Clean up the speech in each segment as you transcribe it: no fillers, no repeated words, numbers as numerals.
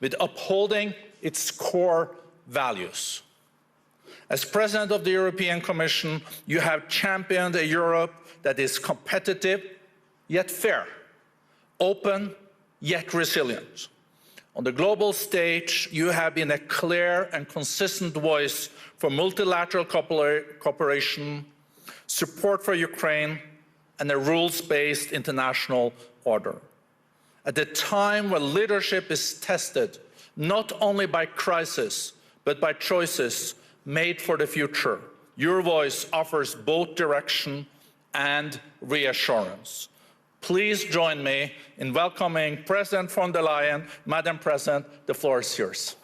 with upholding its core values. As President of the European Commission, you have championed a Europe that is competitive yet fair, open yet resilient. On the global stage, you have been a clear and consistent voice for multilateral cooperation, support for Ukraine, and a rules-based international order. At a time when leadership is tested not only by crisis, but by choices made for the future, your voice offers both direction and reassurance. Please join me in welcoming President von der Leyen. Madam President, the floor is yours.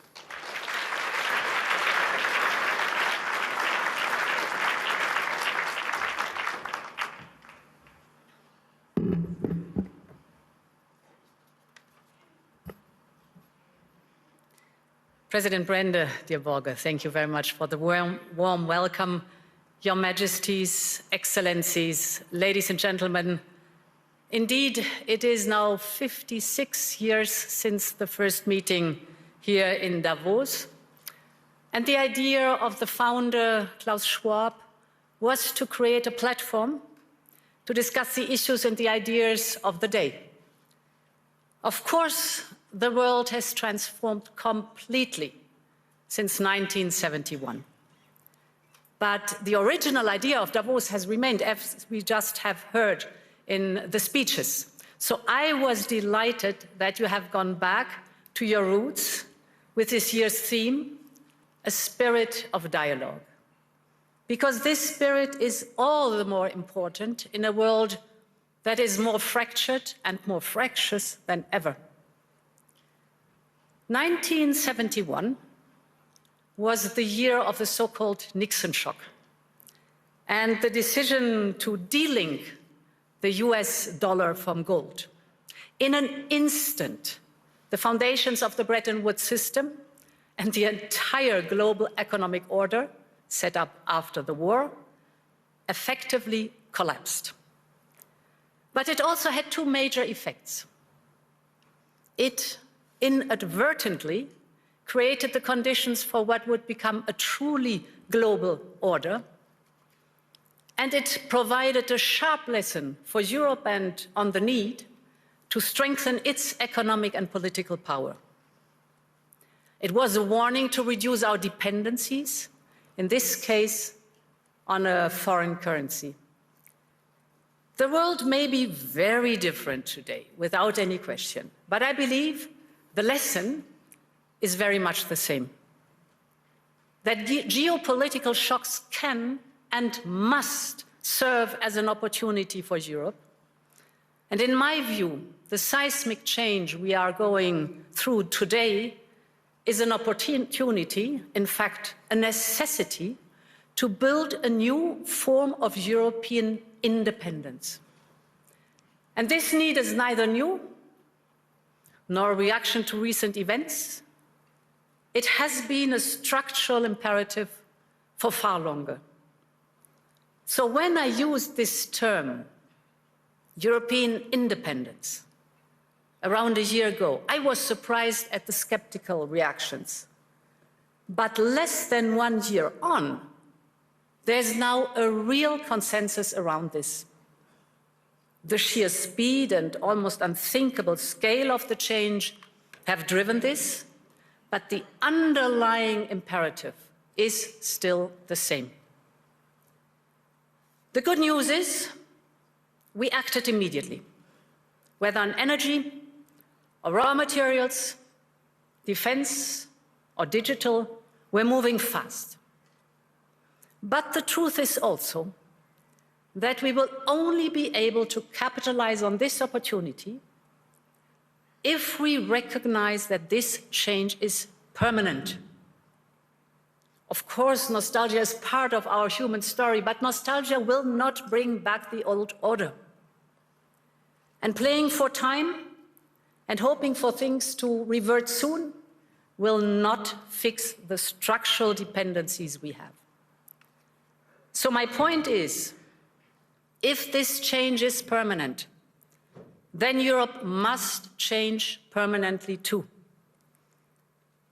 President Brende, dear Borge, thank you very much for the warm welcome. Your Majesties, Excellencies, ladies and gentlemen, indeed, it is now 56 years since the first meeting here in Davos. And the idea of the founder, Klaus Schwab, was to create a platform to discuss the issues and the ideas of the day. Of course, the world has transformed completely since 1971. But the original idea of Davos has remained, as we just have heard in the speeches. So I was delighted that you have gone back to your roots with this year's theme, a spirit of dialogue. Because this spirit is all the more important in a world that is more fractured and more fractious than ever. 1971 was the year of the so-called Nixon shock and the decision to delink the US dollar from gold. In an instant, the foundations of the Bretton Woods system and the entire global economic order set up after the war effectively collapsed. But it also had two major effects. It inadvertently created the conditions for what would become a truly global order, and it provided a sharp lesson for Europe and on the need to strengthen its economic and political power. It was a warning to reduce our dependencies, in this case, on a foreign currency. The world may be very different today, without any question, but I believe the lesson is very much the same. That geopolitical shocks can and must serve as an opportunity for Europe. And in my view, the seismic change we are going through today is an opportunity, in fact, a necessity, to build a new form of European independence. And this need is neither new nor a reaction to recent events. It has been a structural imperative for far longer. So when I used this term, European independence, around a year ago, I was surprised at the skeptical reactions. But less than 1 year on, there's now a real consensus around this. The sheer speed and almost unthinkable scale of the change have driven this, but the underlying imperative is still the same. The good news is we acted immediately, whether on energy or raw materials, defense or digital, we're moving fast. But the truth is also that we will only be able to capitalize on this opportunity if we recognize that this change is permanent. Of course, nostalgia is part of our human story, but nostalgia will not bring back the old order. And playing for time and hoping for things to revert soon will not fix the structural dependencies we have. So my point is, if this change is permanent, then Europe must change permanently too.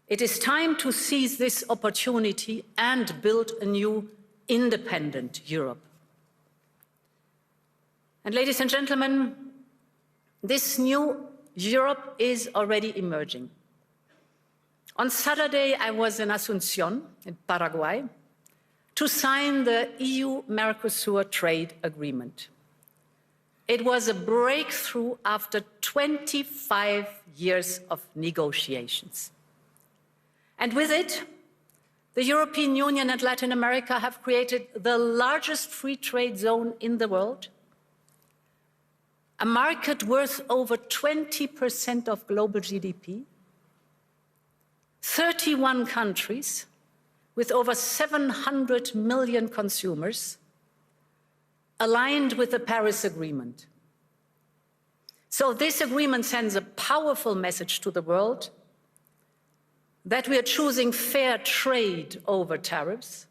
It is time to seize this opportunity and build a new independent Europe. And ladies and gentlemen, this new Europe is already emerging. On Saturday, I was in Asunción, in Paraguay, to sign the EU-Mercosur trade agreement. It was a breakthrough after 25 years of negotiations. And with it, the European Union and Latin America have created the largest free trade zone in the world, a market worth over 20% of global GDP, 31 countries with over 700 million consumers, aligned with the Paris Agreement. So this agreement sends a powerful message to the world that we are choosing fair trade over tariffs,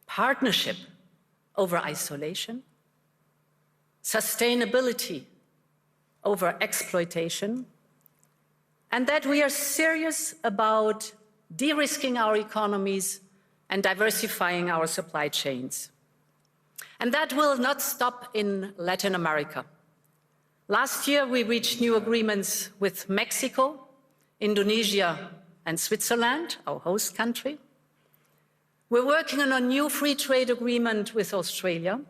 partnership over isolation, sustainability over exploitation, and that we are serious about de-risking our economies and diversifying our supply chains. And that will not stop in Latin America. Last year, we reached new agreements with Mexico, Indonesia, and Switzerland, our host country. We're working on a new free trade agreement with Australia.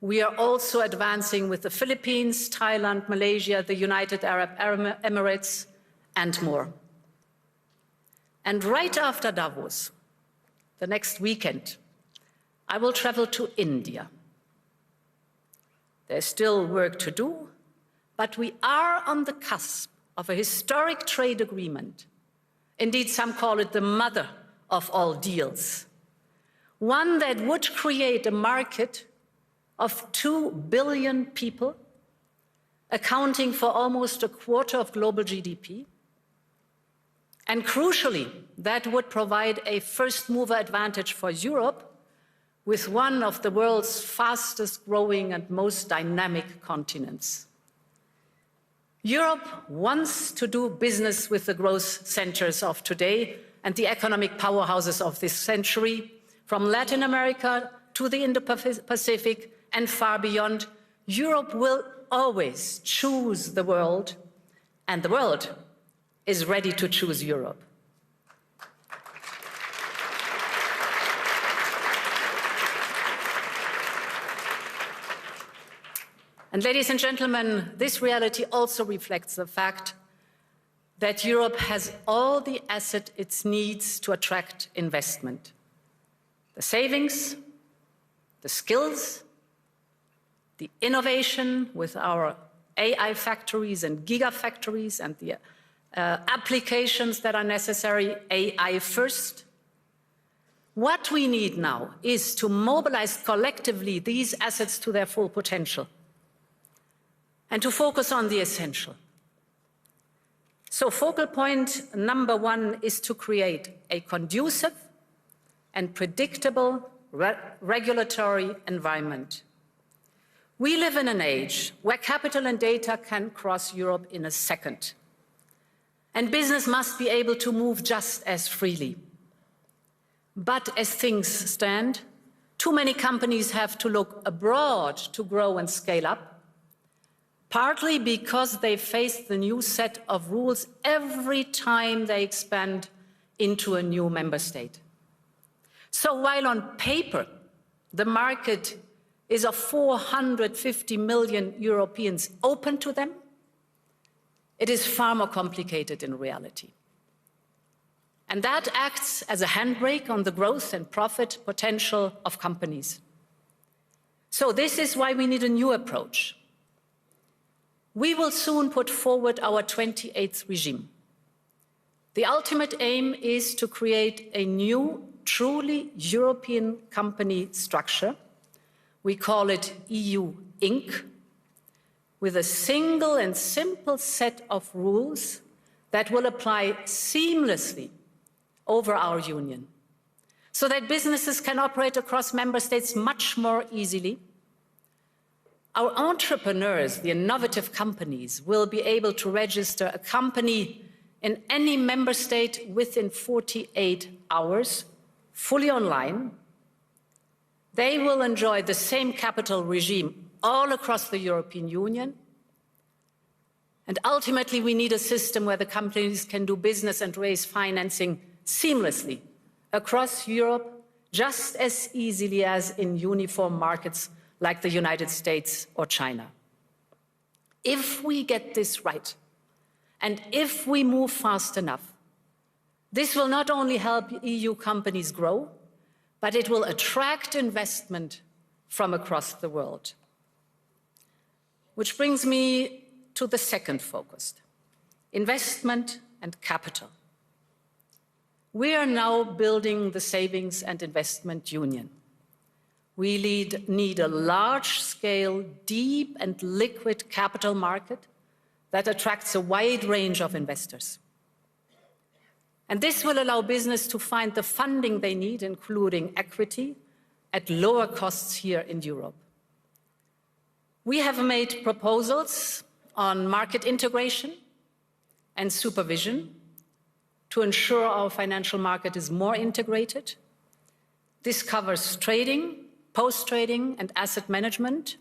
We are also advancing with the Philippines, Thailand, Malaysia, the United Arab Emirates, and more. And right after Davos, the next weekend, I will travel to India. There's still work to do, but we are on the cusp of a historic trade agreement. Indeed, some call it the mother of all deals. One that would create a market of 2 billion people, accounting for almost a quarter of global GDP. And crucially, that would provide a first-mover advantage for Europe with one of the world's fastest growing and most dynamic continents. Europe wants to do business with the growth centers of today and the economic powerhouses of this century, from Latin America to the Indo-Pacific and far beyond. Europe will always choose the world, and the world is ready to choose Europe. And ladies and gentlemen, this reality also reflects the fact that Europe has all the assets it needs to attract investment. The savings, the skills, the innovation with our AI factories and gigafactories and the applications that are necessary, AI first. What we need now is to mobilize collectively these assets to their full potential and to focus on the essential. So focal point number one is to create a conducive and predictable regulatory environment. We live in an age where capital and data can cross Europe in a second, and business must be able to move just as freely. But as things stand, too many companies have to look abroad to grow and scale up, partly because they face the new set of rules every time they expand into a new member state. So while on paper, the market is of 450 million Europeans open to them, it is far more complicated in reality. And that acts as a handbrake on the growth and profit potential of companies. So this is why we need a new approach. We will soon put forward our 28th regime. The ultimate aim is to create a new, truly European company structure. We call it EU Inc., with a single and simple set of rules that will apply seamlessly over our union, so that businesses can operate across member states much more easily. Our entrepreneurs, the innovative companies, will be able to register a company in any member state within 48 hours, fully online. They will enjoy the same capital regime all across the European Union. And ultimately, we need a system where the companies can do business and raise financing seamlessly across Europe, just as easily as in uniform markets like the United States or China. If we get this right, and if we move fast enough, this will not only help EU companies grow, but it will attract investment from across the world. Which brings me to the second focus, investment and capital. We are now building the Savings and Investment Union. We need a large-scale, deep and liquid capital market that attracts a wide range of investors. And this will allow business to find the funding they need, including equity, at lower costs here in Europe. We have made proposals on market integration and supervision to ensure our financial market is more integrated. This covers trading, post-trading and asset management,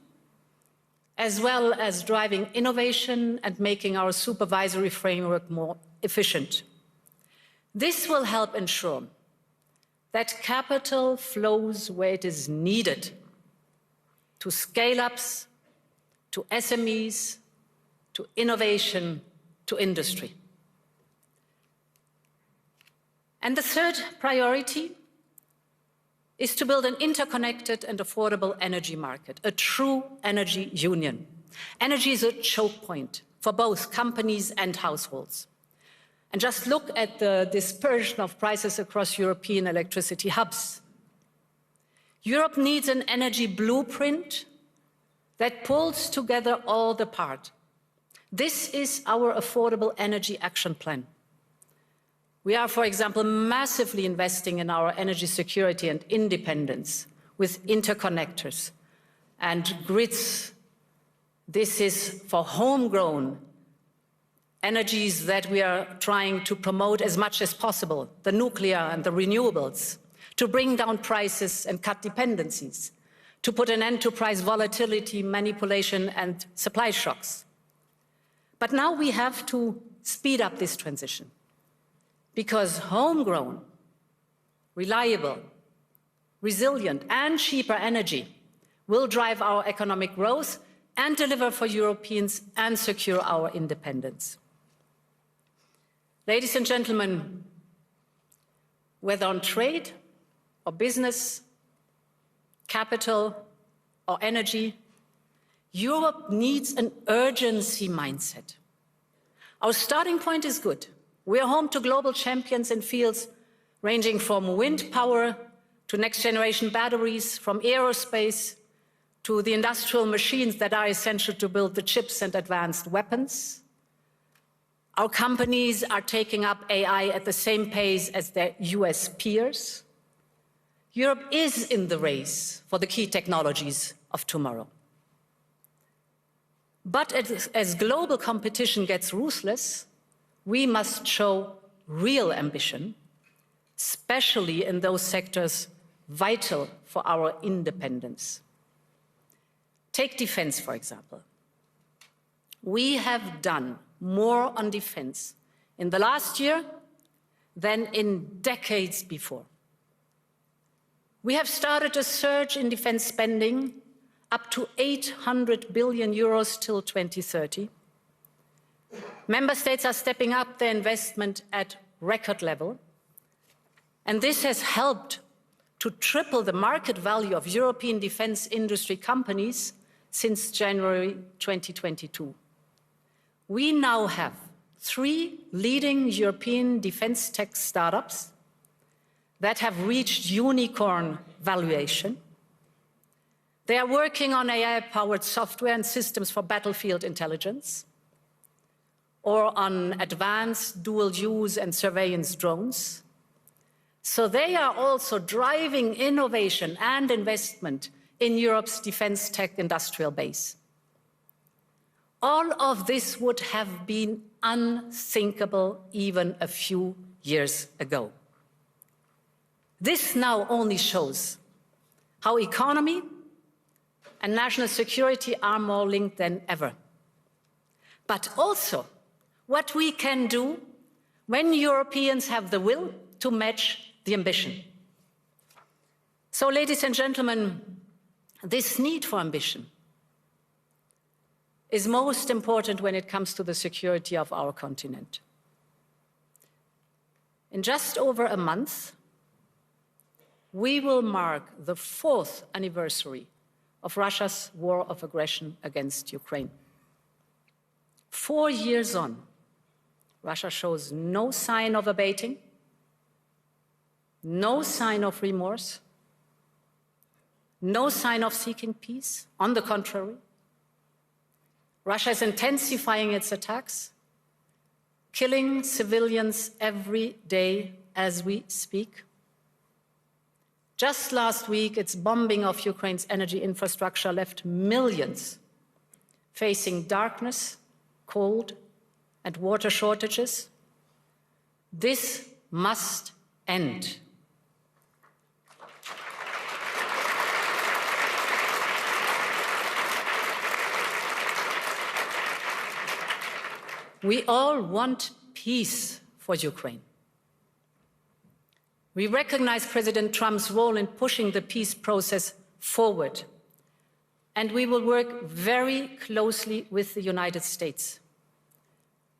as well as driving innovation and making our supervisory framework more efficient. This will help ensure that capital flows where it is needed to scale-ups, to SMEs, to innovation, to industry. And the third priority is to build an interconnected and affordable energy market, a true energy union. Energy is a choke point for both companies and households. And just look at the dispersion of prices across European electricity hubs. Europe needs an energy blueprint that pulls together all the parts. This is our Affordable Energy Action Plan. We are, for example, massively investing in our energy security and independence with interconnectors and grids. This is for homegrown energies that we are trying to promote as much as possible, the nuclear and the renewables, to bring down prices and cut dependencies, to put an end to price volatility, manipulation and supply shocks. But now we have to speed up this transition, because homegrown, reliable, resilient and cheaper energy will drive our economic growth and deliver for Europeans and secure our independence. Ladies and gentlemen, whether on trade or business, capital or energy, Europe needs an urgency mindset. Our starting point is good. We are home to global champions in fields ranging from wind power to next-generation batteries, from aerospace to the industrial machines that are essential to build the chips and advanced weapons. Our companies are taking up AI at the same pace as their US peers. Europe is in the race for the key technologies of tomorrow. But as global competition gets ruthless, we must show real ambition, especially in those sectors vital for our independence. Take defense, for example. We have done more on defense in the last year than in decades before. We have started a surge in defense spending up to 800 billion euros till 2030. Member states are stepping up their investment at record level, and this has helped to triple the market value of European defense industry companies since January 2022. We now have 3 leading European defense tech startups that have reached unicorn valuation. They are working on AI-powered software and systems for battlefield intelligence, or on advanced dual-use and surveillance drones. So they are also driving innovation and investment in Europe's defense tech industrial base. All of this would have been unthinkable even a few years ago. This now only shows how economy and national security are more linked than ever. But also what we can do when Europeans have the will to match the ambition. So, ladies and gentlemen, this need for ambition is most important when it comes to the security of our continent. In just over a month, we will mark the 4th anniversary of Russia's war of aggression against Ukraine. 4 years on, Russia shows no sign of abating, no sign of remorse, no sign of seeking peace. On the contrary, Russia is intensifying its attacks, killing civilians every day as we speak. Just last week, its bombing of Ukraine's energy infrastructure left millions facing darkness, cold, and water shortages. This must end. We all want peace for Ukraine. We recognize President Trump's role in pushing the peace process forward, and we will work very closely with the United States.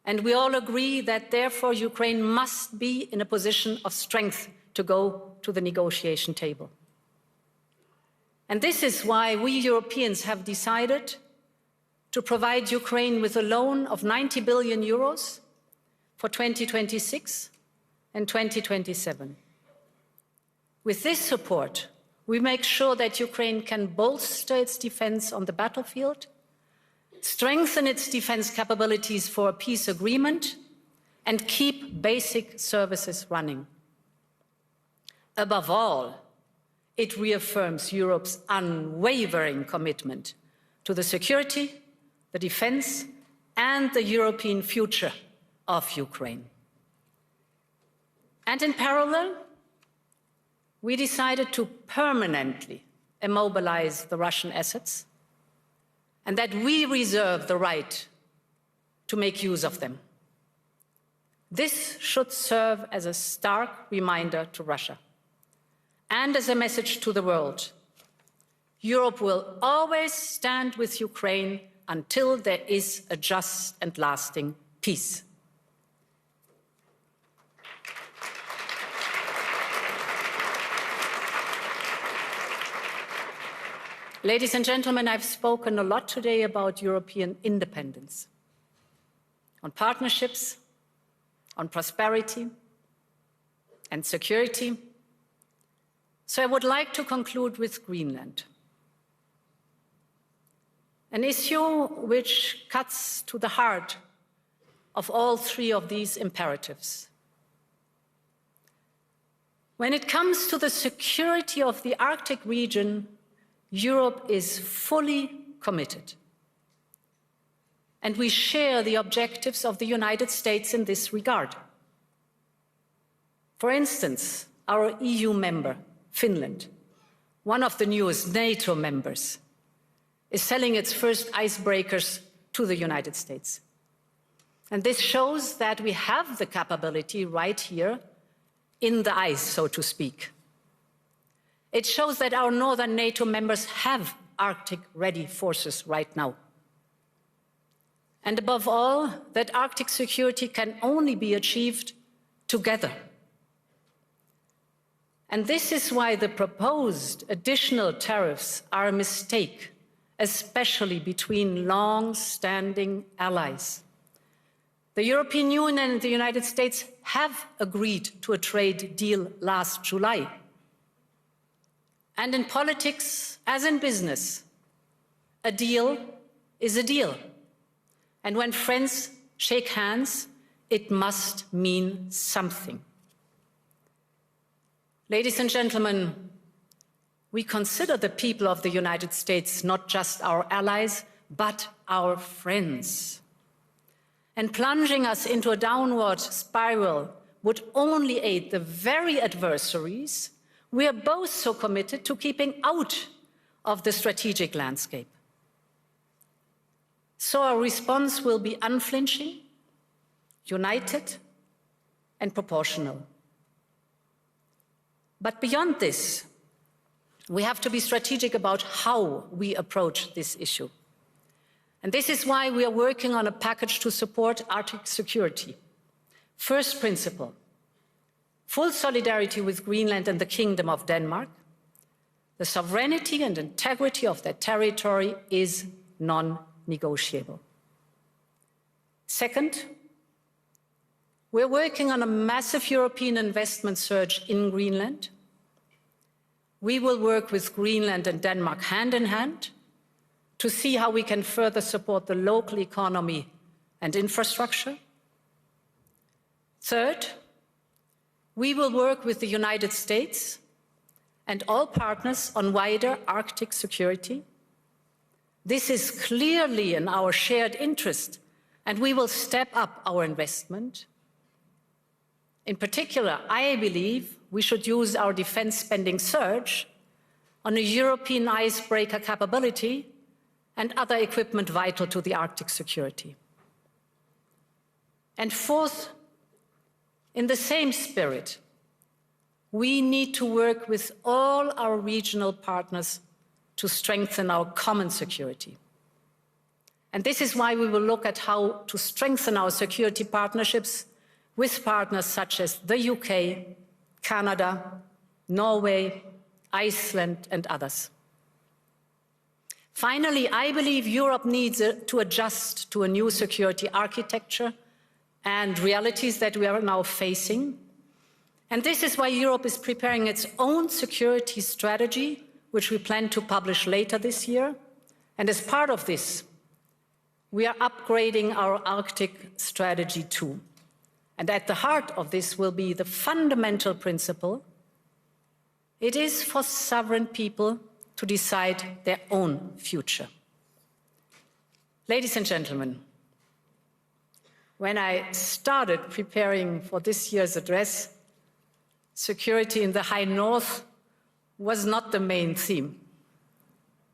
And we all agree that, therefore, Ukraine must be in a position of strength to go to the negotiation table. And this is why we Europeans have decided to provide Ukraine with a loan of 90 billion euros for 2026 and 2027. With this support, we make sure that Ukraine can bolster its defense on the battlefield, strengthen its defense capabilities for a peace agreement, and keep basic services running. Above all, it reaffirms Europe's unwavering commitment to the security, the defense, and the European future of Ukraine. And in parallel, we decided to permanently immobilize the Russian assets, and that we reserve the right to make use of them. This should serve as a stark reminder to Russia and as a message to the world. Europe will always stand with Ukraine until there is a just and lasting peace. Ladies and gentlemen, I've spoken a lot today about European independence, on partnerships, on prosperity and security. So I would like to conclude with Greenland, an issue which cuts to the heart of all three of these imperatives. When it comes to the security of the Arctic region, Europe is fully committed. And we share the objectives of the United States in this regard. For instance, our EU member, Finland, one of the newest NATO members, is selling its first icebreakers to the United States. And this shows that we have the capability right here in the ice, so to speak. It shows that our northern NATO members have Arctic-ready forces right now. And above all, that Arctic security can only be achieved together. And this is why the proposed additional tariffs are a mistake, especially between long-standing allies. The European Union and the United States have agreed to a trade deal last July. And in politics, as in business, a deal is a deal. And when friends shake hands, it must mean something. Ladies and gentlemen, we consider the people of the United States not just our allies, but our friends. And plunging us into a downward spiral would only aid the very adversaries we are both so committed to keeping out of the strategic landscape. So our response will be unflinching, united, and proportional. But beyond this, we have to be strategic about how we approach this issue. And this is why we are working on a package to support Arctic security. First principle, full solidarity with Greenland and the Kingdom of Denmark. The sovereignty and integrity of their territory is non-negotiable. Second, we're working on a massive European investment surge in Greenland. We will work with Greenland and Denmark hand in hand to see how we can further support the local economy and infrastructure. Third, we will work with the United States and all partners on wider Arctic security. This is clearly in our shared interest, and we will step up our investment. In particular, I believe we should use our defense spending surge on a European icebreaker capability and other equipment vital to the Arctic security. And fourth, in the same spirit, we need to work with all our regional partners to strengthen our common security. And this is why we will look at how to strengthen our security partnerships with partners such as the UK, Canada, Norway, Iceland, and others. Finally, I believe Europe needs to adjust to a new security architecture and realities that we are now facing. And this is why Europe is preparing its own security strategy, which we plan to publish later this year. And as part of this, we are upgrading our Arctic strategy too. And at the heart of this will be the fundamental principle: it is for sovereign people to decide their own future. Ladies and gentlemen, when I started preparing for this year's address, security in the High North was not the main theme.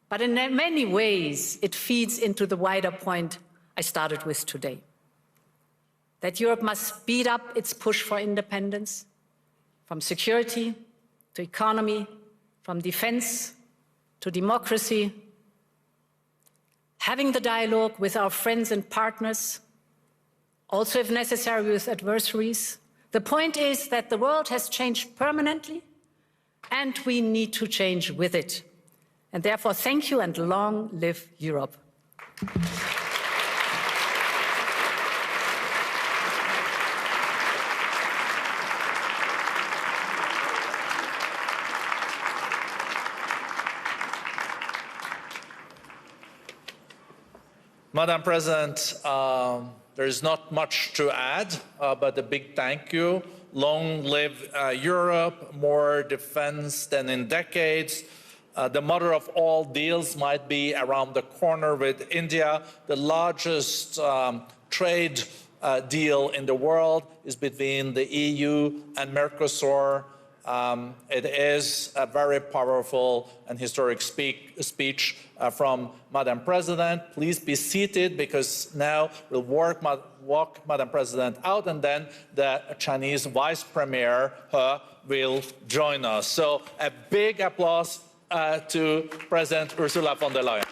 But in many ways, it feeds into the wider point I started with today. That Europe must speed up its push for independence, from security to economy, from defense to democracy, having the dialogue with our friends and partners, also if necessary with adversaries. The point is that the world has changed permanently, and we need to change with it. And therefore, thank you and long live Europe. Madam President, there is not much to add, but a big thank you. Long live Europe, more defense than in decades. The mother of all deals might be around the corner with India. The largest trade deal in the world is between the EU and Mercosur. It is a very powerful and historic speech from Madam President. Please be seated, because now we'll walk Madam President out, and then the Chinese Vice Premier, He, will join us. So a big applause to President Ursula von der Leyen.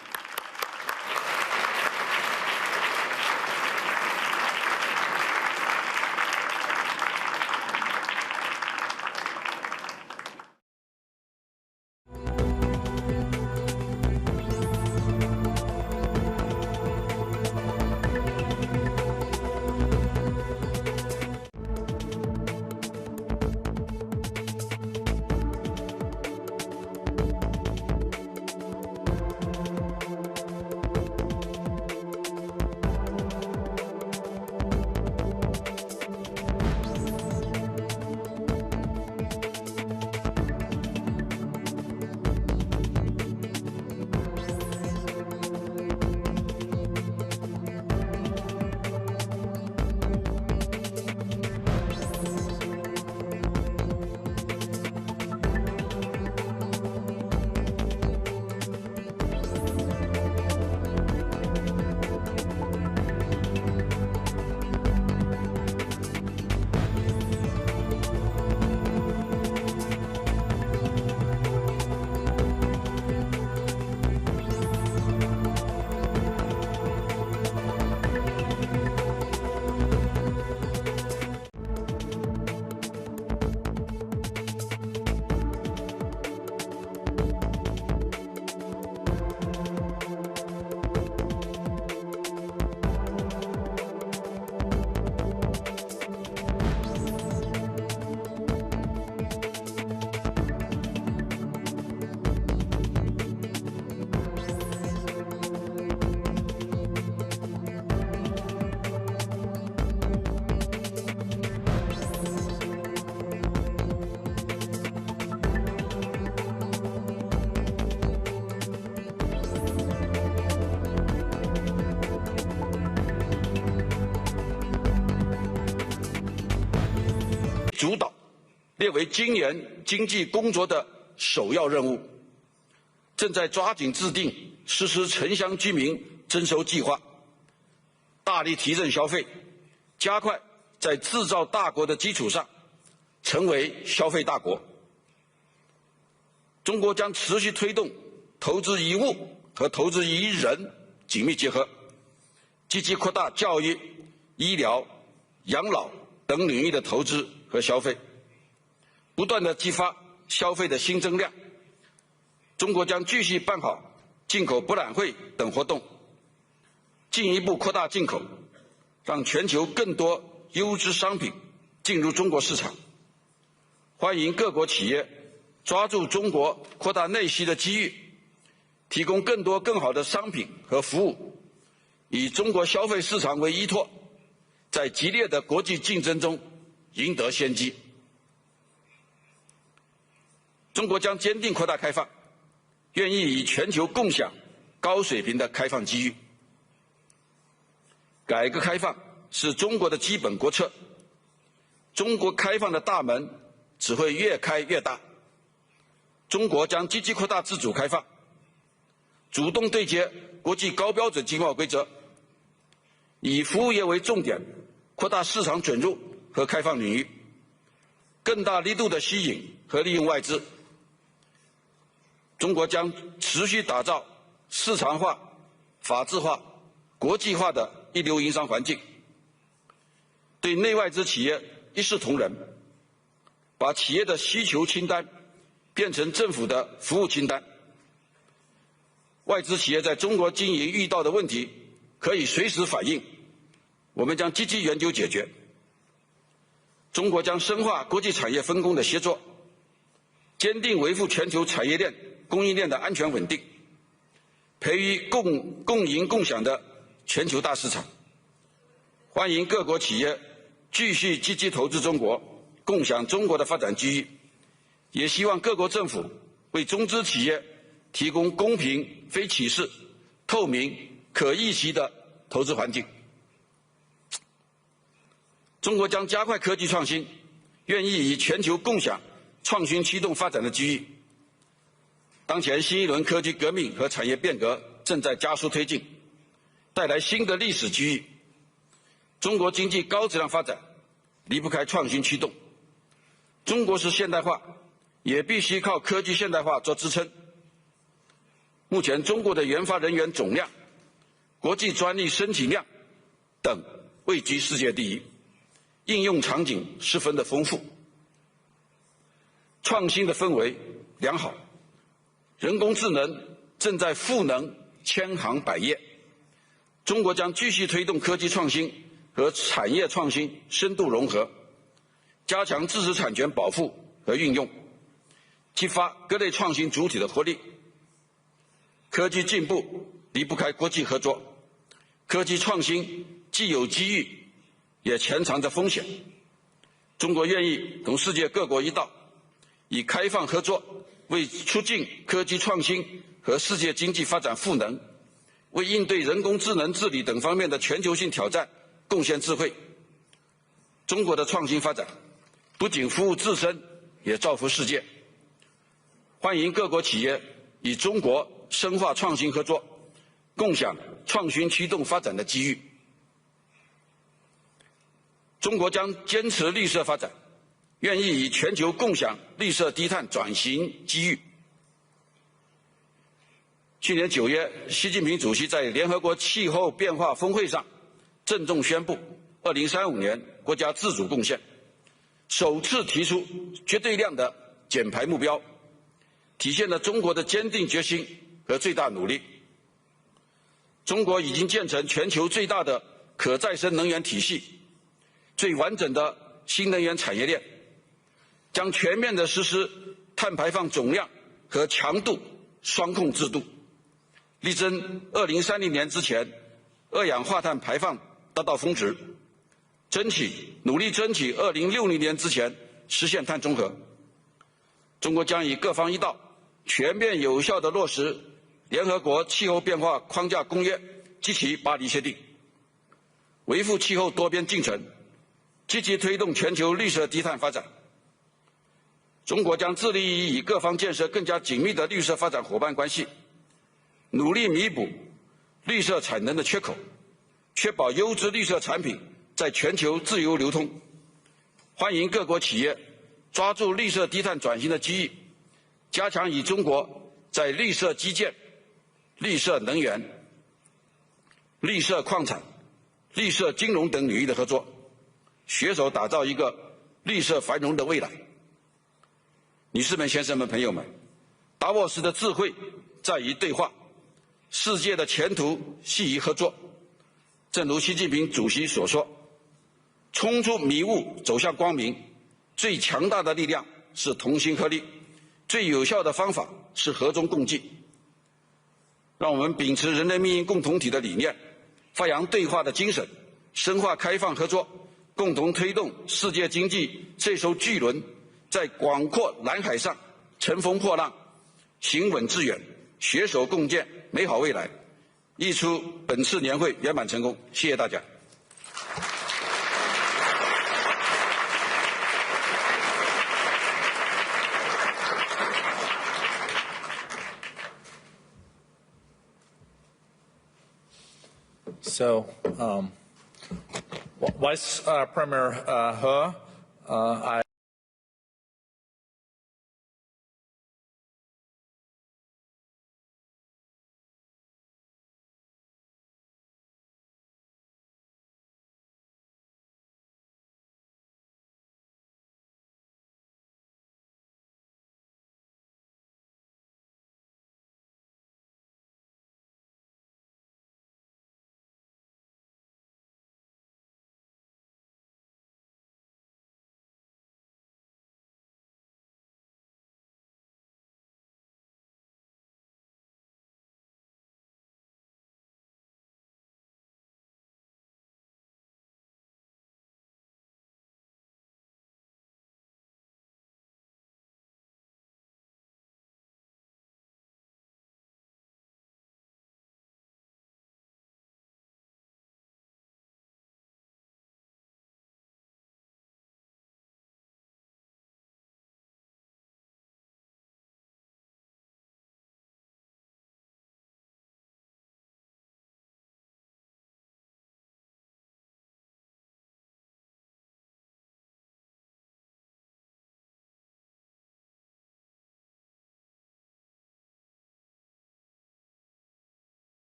主导，列为今年经济工作的首要任务。正在抓紧制定实施城乡居民征收计划，大力提振消费，加快在制造大国的基础上成为消费大国。中国将持续推动投资移物和投资移人紧密结合，积极扩大教育、医疗、养老等领域的投资和消费，不断地激发消费的新增量。中国将继续办好进口博览会等活动，进一步扩大进口，让全球更多优质商品进入中国市场。欢迎各国企业抓住中国扩大内需的机遇，提供更多更好的商品和服务，以中国消费市场为依托，在激烈的国际竞争中赢得先机。中国将坚定扩大开放，愿意与全球共享高水平的开放机遇。改革开放是中国的基本国策，中国开放的大门只会越开越大。中国将积极扩大自主开放，主动对接国际高标准经贸规则，以服务业为重点，扩大市场准入和开放领域，更大力度地吸引和利用外资。中国将持续打造市场化、法治化、国际化的一流营商环境，对内外资企业一视同仁，把企业的需求清单变成政府的服务清单。外资企业在中国经营遇到的问题可以随时反映，我们将积极研究解决。中国将深化国际产业分工的协作，坚定维护全球产业链、供应链的安全稳定，培育共赢共享的全球大市场。欢迎各国企业继续积极投资中国，共享中国的发展机遇，也希望各国政府为中资企业提供公平、非歧视、透明、可预期的投资环境。中国将加快科技创新，愿意与全球共享创新驱动发展的机遇。当前新一轮科技革命和产业变革正在加速推进，带来新的历史机遇。中国经济高质量发展离不开创新驱动，中国式现代化也必须靠科技现代化做支撑。目前中国的研发人员总量、国际专利申请量等位居世界第一，应用场景十分的丰富，创新的氛围良好。人工智能正在赋能千行百业，中国将继续推动科技创新和产业创新深度融合，加强知识产权保护和运用，激发各类创新主体的活力。科技进步离不开国际合作，科技创新既有机遇，也潜藏着风险。中国愿意同世界各国一道，以开放合作为促进科技创新和世界经济发展赋能，为应对人工智能治理等方面的全球性挑战贡献智慧。中国的创新发展不仅服务自身，也造福世界。欢迎各国企业与中国深化创新合作，共享创新驱动发展的机遇。中国将坚持绿色发展，愿意与全球共享绿色低碳转型机遇。去年9月，习近平主席在联合国气候变化峰会上郑重宣布2035年国家自主贡献，首次提出绝对量的减排目标，体现了中国的坚定决心和最大努力。中国已经建成全球最大的可再生能源体系，最完整的新能源产业链，将全面地实施碳排放总量和强度双控制度，力争2030年之前二氧化碳排放达到峰值，努力争取2060年之前实现碳中和。中国将与各方一道，全面有效地落实联合国气候变化框架公约及其巴黎协定，维护气候多边进程，积极推动全球绿色低碳发展。中国将致力于与各方建设更加紧密的绿色发展伙伴关系，努力弥补绿色产能的缺口，确保优质绿色产品在全球自由流通。欢迎各国企业抓住绿色低碳转型的机遇，加强与中国在绿色基建、绿色能源、绿色矿产、绿色金融等领域的合作，携手打造一个绿色繁荣的未来。女士们、先生们、朋友们，达沃斯的智慧在于对话，世界的前途系于合作。正如习近平主席所说，冲出迷雾，走向光明，最强大的力量是同心合力，最有效的方法是和衷共济。让我们秉持人类命运共同体的理念，发扬对话的精神，深化开放合作，共同推动世界经济这艘巨轮在广阔蓝海上乘风破浪，行稳致远，携手共建美好未来，力促本次年会圆满成功。谢谢大家。So, Vice Premier He, I